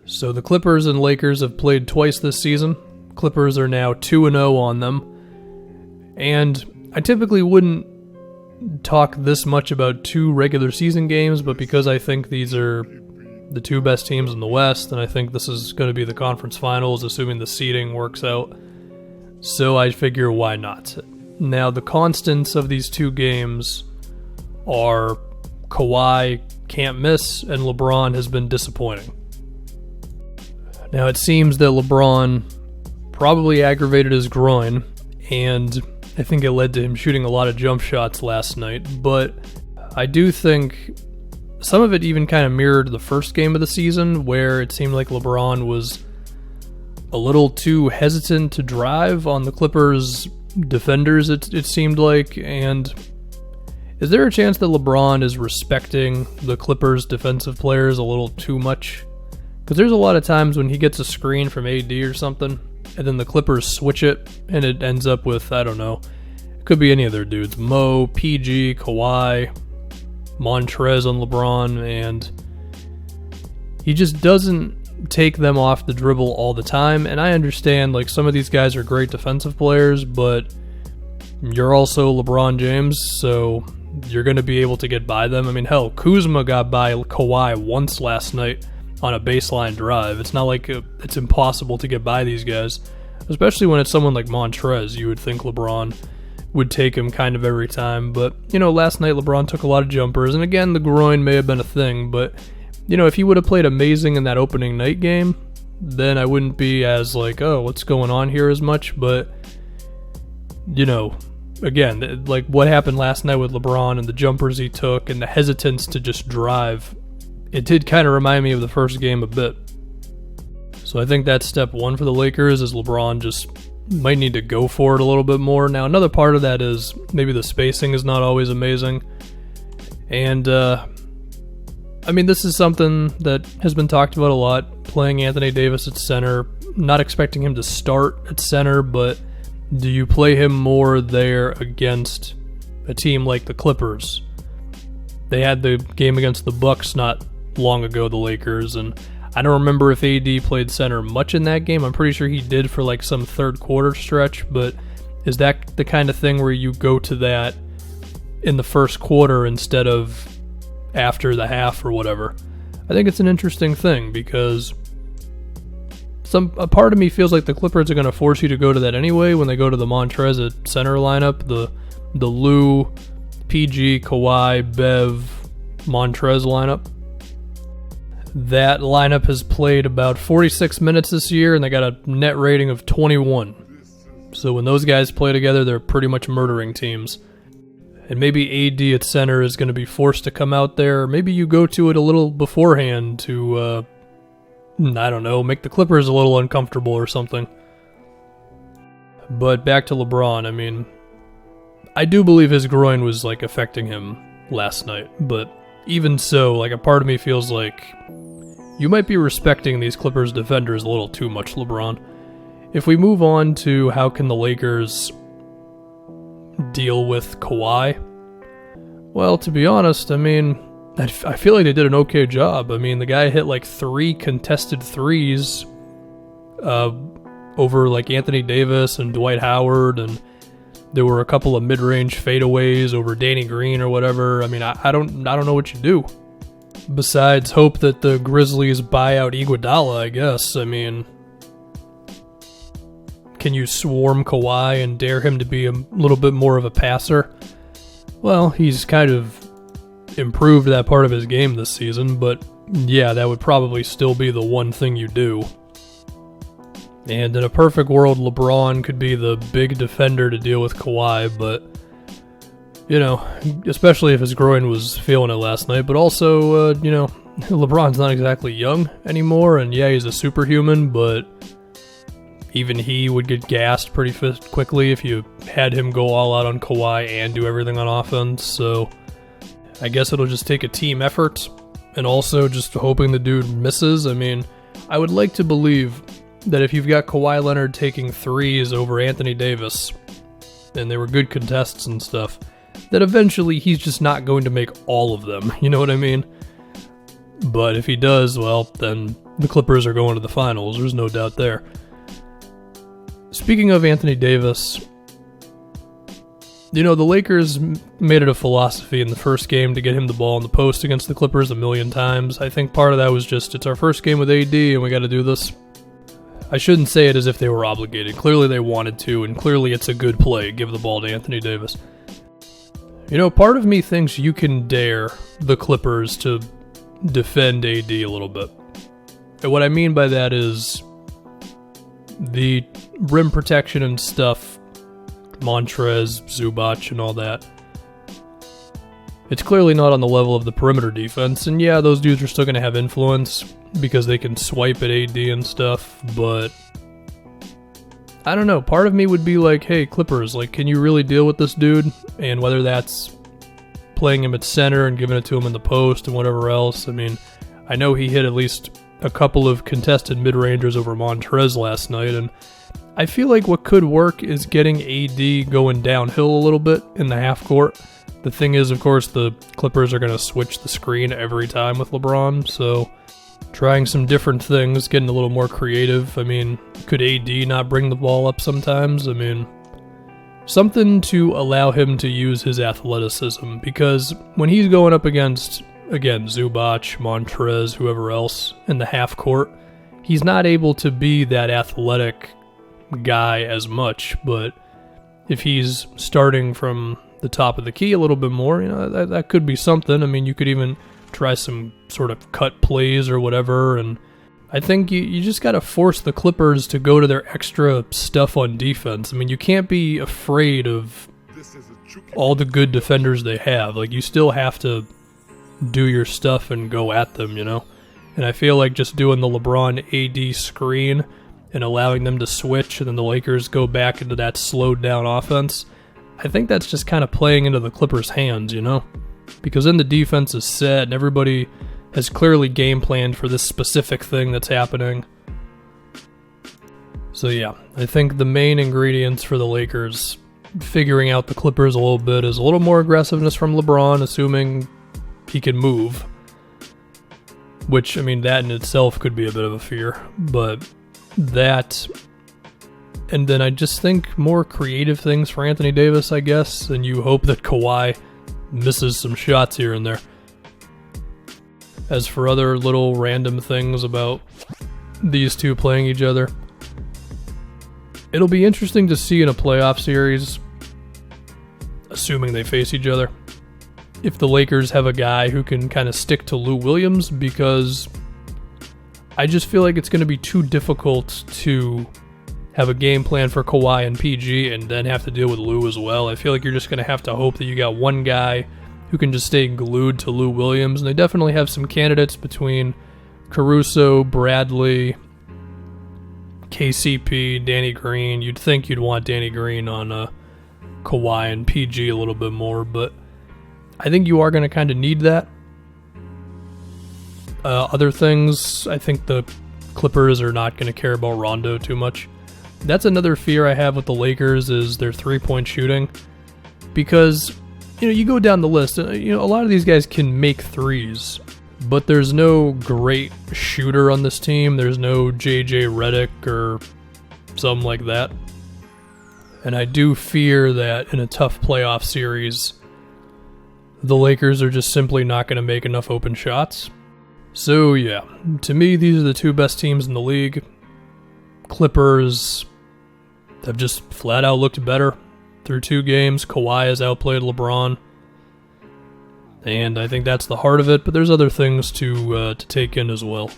So the Clippers and Lakers have played twice this season. Clippers are now 2-0 on them. And I typically wouldn't talk this much about two regular season games, but because I think these are the two best teams in the West, and I think this is going to be the conference finals, assuming the seeding works out, so I figure why not. Now, the constants of these two games are Kawhi can't miss, and LeBron has been disappointing. Now, it seems that LeBron probably aggravated his groin, and I think it led to him shooting a lot of jump shots last night, but I do think some of it even kind of mirrored the first game of the season, where it seemed like LeBron was a little too hesitant to drive on the Clippers' defenders, it seemed like. And is there a chance that LeBron is respecting the Clippers' defensive players a little too much? Because there's a lot of times when he gets a screen from AD or something, and then the Clippers switch it, and it ends up with, I don't know, it could be any of their dudes, Mo, PG, Kawhi, Montrez on LeBron, and he just doesn't take them off the dribble all the time. And I understand, like, some of these guys are great defensive players, but you're also LeBron James, so you're going to be able to get by them. I mean, hell, Kuzma got by Kawhi once last night on a baseline drive. It's not like it's impossible to get by these guys, especially when it's someone like Montrez. You would think LeBron would take him kind of every time, but, you know, last night LeBron took a lot of jumpers, and again, the groin may have been a thing, but, you know, if he would have played amazing in that opening night game, then I wouldn't be as like, oh, what's going on here as much. But, you know, again, like what happened last night with LeBron and the jumpers he took and the hesitance to just drive, it did kind of remind me of the first game a bit. So I think that's step one for the Lakers, is LeBron just might need to go for it a little bit more. Now, another part of that is maybe the spacing is not always amazing. And, I mean, this is something that has been talked about a lot, playing Anthony Davis at center, not expecting him to start at center, but do you play him more there against a team like the Clippers? They had the game against the Bucks not long ago, the Lakers, and I don't remember if AD played center much in that game. I'm pretty sure he did for like some third quarter stretch, but is that the kind of thing where you go to that in the first quarter instead of after the half or whatever? I think it's an interesting thing, because a part of me feels like the Clippers are going to force you to go to that anyway when they go to the Montrez at center lineup, the Lou, PG, Kawhi, Bev, Montrez lineup. That lineup has played about 46 minutes this year, and they got a net rating of 21. So when those guys play together, they're pretty much murdering teams. And maybe AD at center is going to be forced to come out there. Maybe you go to it a little beforehand to, I don't know, make the Clippers a little uncomfortable or something. But back to LeBron, I mean, I do believe his groin was, like, affecting him last night. But even so, like, a part of me feels like you might be respecting these Clippers defenders a little too much, LeBron. If we move on to how can the Lakers deal with Kawhi, well, to be honest, I mean, I feel like they did an okay job. I mean, the guy hit like 3 contested threes over like Anthony Davis and Dwight Howard, and there were a couple of mid-range fadeaways over Danny Green or whatever. I mean, I don't know what you do besides hope that the Grizzlies buy out Iguodala, I guess. I mean, can you swarm Kawhi and dare him to be a little bit more of a passer? Well, he's kind of improved that part of his game this season, but yeah, that would probably still be the one thing you do. And in a perfect world, LeBron could be the big defender to deal with Kawhi, but, you know, especially if his groin was feeling it last night. But also, you know, LeBron's not exactly young anymore, and yeah, he's a superhuman, but even he would get gassed pretty quickly if you had him go all out on Kawhi and do everything on offense. So I guess it'll just take a team effort, and also just hoping the dude misses. I mean, I would like to believe that if you've got Kawhi Leonard taking threes over Anthony Davis, and they were good contests and stuff, that eventually he's just not going to make all of them. You know what I mean? But if he does, well, then the Clippers are going to the finals. There's no doubt there. Speaking of Anthony Davis, the Lakers made it a philosophy in the first game to get him the ball in the post against the Clippers a million times. I think part of that was just, it's our first game with AD and we got to do this. I shouldn't say it as if they were obligated. Clearly they wanted to, and clearly it's a good play. Give the ball to Anthony Davis. Part of me thinks you can dare the Clippers to defend AD a little bit. And what I mean by that is the rim protection and stuff, Montrez, Zubac, and all that. It's clearly not on the level of the perimeter defense, and yeah, those dudes are still going to have influence because they can swipe at AD and stuff, but I don't know, part of me would be like, hey, Clippers, can you really deal with this dude? And whether that's playing him at center and giving it to him in the post and whatever else, I know he hit at least a couple of contested mid-rangers over Montrez last night, and I feel like what could work is getting AD going downhill a little bit in the half court. The thing is, of course, the Clippers are going to switch the screen every time with LeBron, so trying some different things, getting a little more creative. Could AD not bring the ball up sometimes? Something to allow him to use his athleticism, because when he's going up against, again, Zubac, Montrez, whoever else in the half court, he's not able to be that athletic guy as much, but if he's starting from the top of the key a little bit more, that could be something. You could even try some sort of cut plays or whatever, and I think you just got to force the Clippers to go to their extra stuff on defense. You can't be afraid of all the good defenders they have. You still have to do your stuff and go at them, And I feel like just doing the LeBron AD screen and allowing them to switch, and then the Lakers go back into that slowed down offense, I think that's just kind of playing into the Clippers' hands, Because then the defense is set and everybody has clearly game planned for this specific thing that's happening. So yeah, I think the main ingredients for the Lakers figuring out the Clippers a little bit is a little more aggressiveness from LeBron, assuming he can move. Which, that in itself could be a bit of a fear. But that, and then I just think more creative things for Anthony Davis, I guess, and you hope that Kawhi misses some shots here and there. As for other little random things about these two playing each other, it'll be interesting to see in a playoff series, assuming they face each other, if the Lakers have a guy who can kind of stick to Lou Williams, because I just feel like it's going to be too difficult to have a game plan for Kawhi and PG and then have to deal with Lou as well. I feel like you're just going to have to hope that you got one guy who can just stay glued to Lou Williams, and they definitely have some candidates between Caruso, Bradley, KCP, Danny Green. You'd think you'd want Danny Green on Kawhi and PG a little bit more, but I think you are going to kind of need that. Other things, I think the Clippers are not going to care about Rondo too much. That's another fear I have with the Lakers, is their three-point shooting. Because, you go down the list, a lot of these guys can make threes, but there's no great shooter on this team. There's no JJ Redick or something like that. And I do fear that in a tough playoff series, the Lakers are just simply not going to make enough open shots. So yeah, to me, these are the two best teams in the league. Clippers have just flat out looked better through two games. Kawhi has outplayed LeBron, and I think that's the heart of it, but there's other things to take in as well.